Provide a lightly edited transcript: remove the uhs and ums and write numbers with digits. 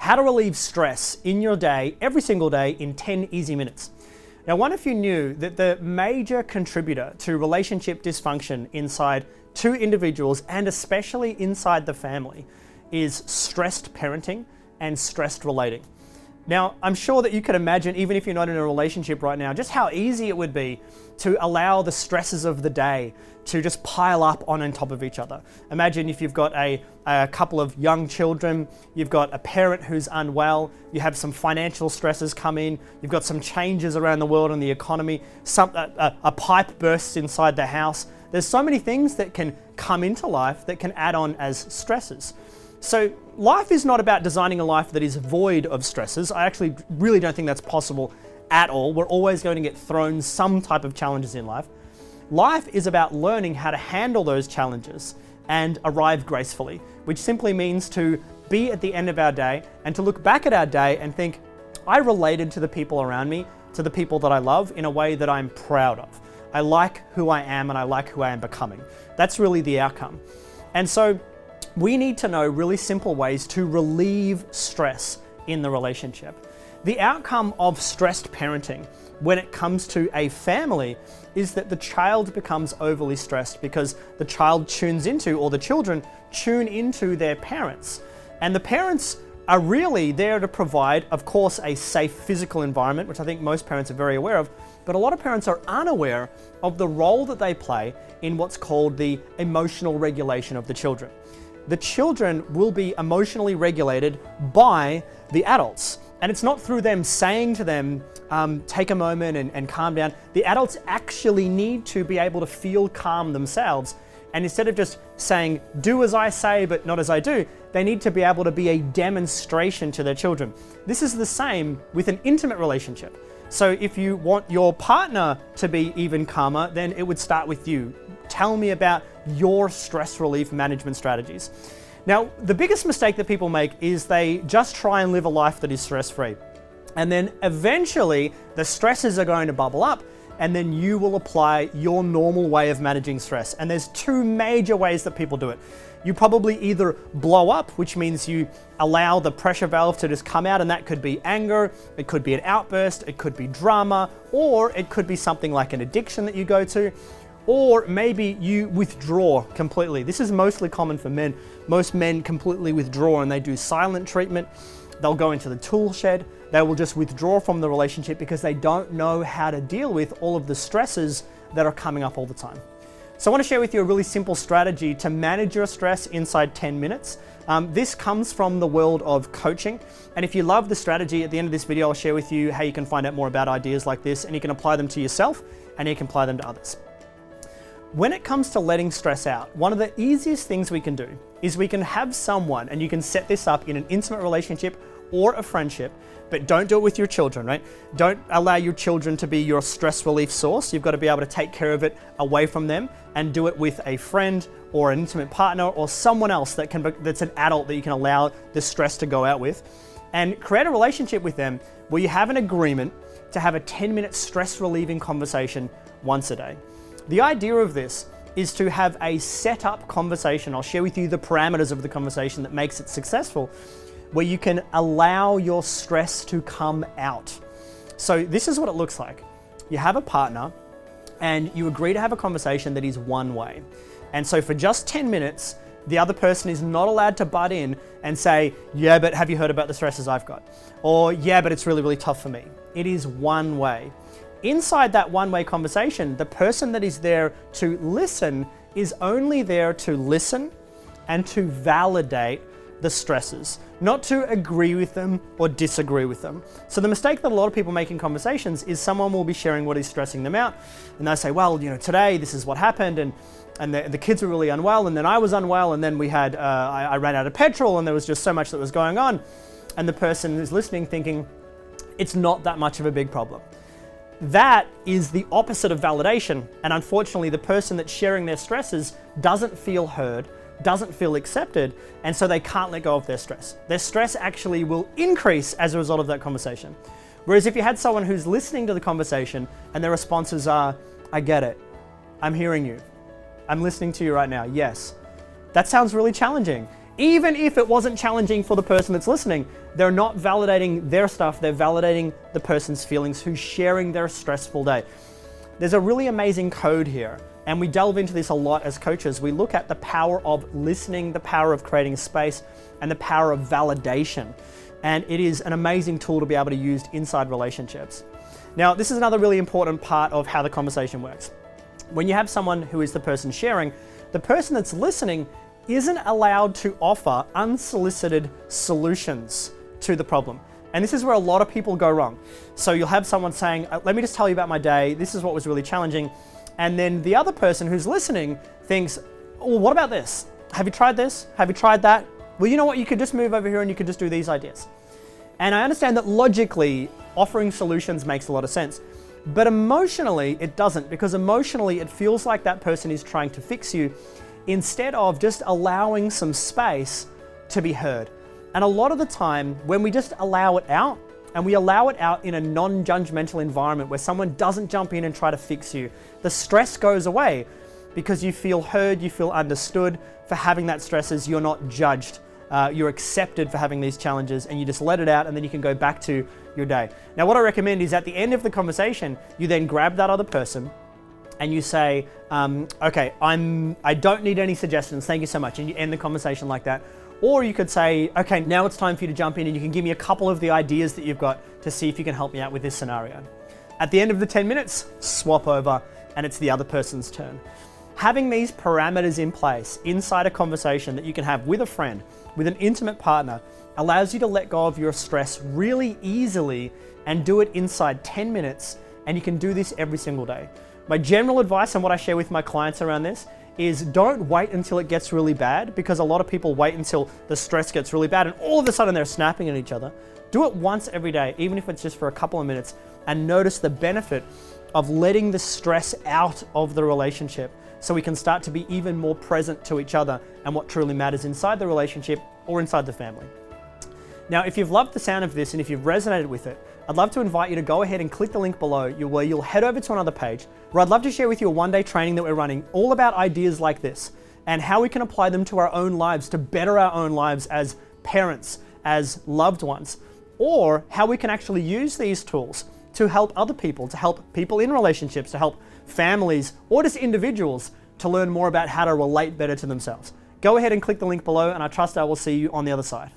How to relieve stress in your day, every single day, in 10 easy minutes. Now, I wonder if you knew that the major contributor to relationship dysfunction inside two individuals, and especially inside the family, is stressed parenting and stressed relating. Now, I'm sure that you can imagine, even if you're not in a relationship right now, just how easy it would be to allow the stresses of the day to just pile up on top of each other. Imagine if you've got a couple of young children, you've got a parent who's unwell, you have some financial stresses come in, you've got some changes around the world and the economy, a pipe bursts inside the house. There's so many things that can come into life that can add on as stresses. So life is not about designing a life that is void of stresses. I actually really don't think that's possible at all. We're always going to get thrown some type of challenges in life. Life is about learning how to handle those challenges and arrive gracefully, which simply means to be at the end of our day and to look back at our day and think, I related to the people around me, to the people that I love, in a way that I'm proud of. I like who I am and I like who I am becoming. That's really the outcome. And so we need to know really simple ways to relieve stress in the relationship. The outcome of stressed parenting when it comes to a family is that the child becomes overly stressed because the child tunes into, or the children tune into, their parents. And the parents are really there to provide, of course, a safe physical environment, which I think most parents are very aware of, but a lot of parents are unaware of the role that they play in what's called the emotional regulation of the children. The children will be emotionally regulated by the adults. And it's not through them saying to them, take a moment and calm down. The adults actually need to be able to feel calm themselves. And instead of just saying, do as I say, but not as I do, they need to be able to be a demonstration to their children. This is the same with an intimate relationship. So if you want your partner to be even calmer, then it would start with you. Tell me about your stress relief management strategies. Now, the biggest mistake that people make is they just try and live a life that is stress-free. And then eventually the stresses are going to bubble up, and then you will apply your normal way of managing stress. And there's two major ways that people do it. You probably either blow up, which means you allow the pressure valve to just come out, and that could be anger, it could be an outburst, it could be drama, or it could be something like an addiction that you go to. Or maybe you withdraw completely. This is mostly common for men. Most men completely withdraw and they do silent treatment. They'll go into the tool shed. They will just withdraw from the relationship because they don't know how to deal with all of the stresses that are coming up all the time. So I want to share with you a really simple strategy to manage your stress inside 10 minutes. This comes from the world of coaching. And if you love the strategy, at the end of this video, I'll share with you how you can find out more about ideas like this, and you can apply them to yourself and you can apply them to others. When it comes to letting stress out, one of the easiest things we can do is we can have someone, and you can set this up in an intimate relationship or a friendship, but don't do it with your children, right? Don't allow your children to be your stress relief source. You've got to be able to take care of it away from them, and do it with a friend or an intimate partner or someone else that's an adult that you can allow the stress to go out with. And create a relationship with them where you have an agreement to have a 10-minute stress relieving conversation once a day. The idea of this is to have a set-up conversation. I'll share with you the parameters of the conversation that makes it successful, where you can allow your stress to come out. So this is what it looks like. You have a partner and you agree to have a conversation that is one way. And so for just 10 minutes, the other person is not allowed to butt in and say, yeah, but have you heard about the stresses I've got? Or yeah, but it's really, really tough for me. It is one way. Inside that one-way conversation, the person that is there to listen is only there to listen and to validate the stresses, not to agree with them or disagree with them. So the mistake that a lot of people make in conversations is someone will be sharing what is stressing them out, and they'll say, well, today this is what happened, and the kids were really unwell, and then I was unwell, and then we had, I ran out of petrol, and there was just so much that was going on. And the person who's listening thinking, it's not that much of a big problem. That is the opposite of validation. And unfortunately, the person that's sharing their stresses doesn't feel heard, doesn't feel accepted, and so they can't let go of their stress. Their stress actually will increase as a result of that conversation. Whereas if you had someone who's listening to the conversation and their responses are, I get it, I'm hearing you, I'm listening to you right now, yes. That sounds really challenging. Even if it wasn't challenging for the person that's listening, they're not validating their stuff, they're validating the person's feelings who's sharing their stressful day. There's a really amazing code here, and we delve into this a lot as coaches. We look at the power of listening, the power of creating space, and the power of validation. And it is an amazing tool to be able to use inside relationships. Now, this is another really important part of how the conversation works. When you have someone who is the person sharing, the person that's listening isn't allowed to offer unsolicited solutions to the problem. And this is where a lot of people go wrong. So you'll have someone saying, let me just tell you about my day. This is what was really challenging. And then the other person who's listening thinks, well, what about this? Have you tried this? Have you tried that? Well, you know what? You could just move over here and you could just do these ideas. And I understand that logically, offering solutions makes a lot of sense. But emotionally, it doesn't, because emotionally, it feels like that person is trying to fix you instead of just allowing some space to be heard. And a lot of the time, when we just allow it out, and we allow it out in a non-judgmental environment where someone doesn't jump in and try to fix you, the stress goes away because you feel heard, you feel understood for having that stresses, you're not judged. You're accepted for having these challenges, and you just let it out, and then you can go back to your day. Now, what I recommend is at the end of the conversation, you then grab that other person and you say, okay, I don't need any suggestions, thank you so much, and you end the conversation like that. Or you could say, okay, now it's time for you to jump in and you can give me a couple of the ideas that you've got to see if you can help me out with this scenario. At the end of the 10 minutes, swap over and it's the other person's turn. Having these parameters in place inside a conversation that you can have with a friend, with an intimate partner, allows you to let go of your stress really easily and do it inside 10 minutes, and you can do this every single day. My general advice and what I share with my clients around this is don't wait until it gets really bad, because a lot of people wait until the stress gets really bad and all of a sudden they're snapping at each other. Do it once every day, even if it's just for a couple of minutes, and notice the benefit of letting the stress out of the relationship so we can start to be even more present to each other and what truly matters inside the relationship or inside the family. Now, if you've loved the sound of this and if you've resonated with it, I'd love to invite you to go ahead and click the link below where you'll head over to another page where I'd love to share with you a one-day training that we're running all about ideas like this and how we can apply them to our own lives to better our own lives as parents, as loved ones, or how we can actually use these tools to help other people, to help people in relationships, to help families, or just individuals to learn more about how to relate better to themselves. Go ahead and click the link below, and I trust I will see you on the other side.